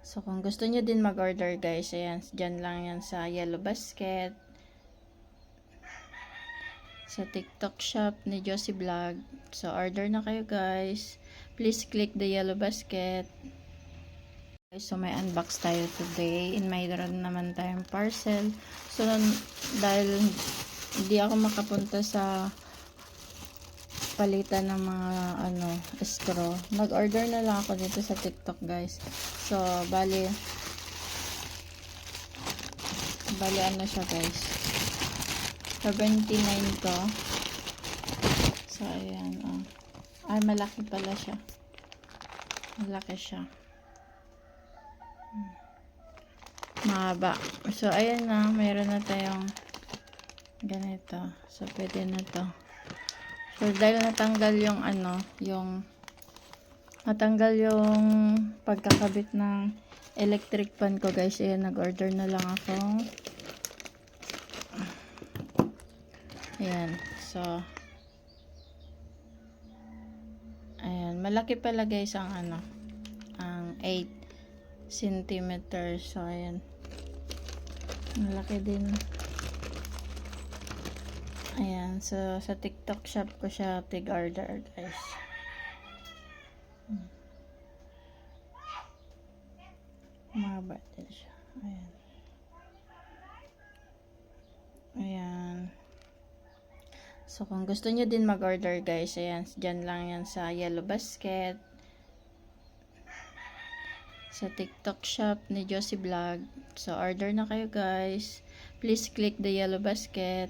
So, kung gusto nyo din mag-order guys, ayan, dyan lang yan sa Yellow Basket. Sa TikTok shop ni Josie Vlog. So, order na kayo guys. Please click the Yellow Basket. So, may unbox tayo today. In mayroon naman tayong parcel. So, dahil hindi ako makapunta sa palitan ng mga straw, nag-order na lang ako dito sa TikTok guys. So, bali ano siya guys, 79 to. So, ayan, ay, malaki pala siya. Malaki siya. Mahaba. So, ayan na. Mayroon na tayong ganito. So, pwede na to. So, dahil natanggal yung natanggal yung pagkakabit ng electric fan ko guys. Ayan, nag-order na lang ako. Ayan. So, ayan. Malaki pala guys ang ang 8 cm. So, ayan. Malaki din. Ayan. So, sa TikTok shop ko siya tig-order guys. Mahaba din siya. Ayan. Ayan. So, kung gusto nyo din mag-order guys, ayan, dyan lang yan sa Yellow Basket. Sa TikTok shop ni Josie Vlog. So, order na kayo guys. Please click the Yellow Basket.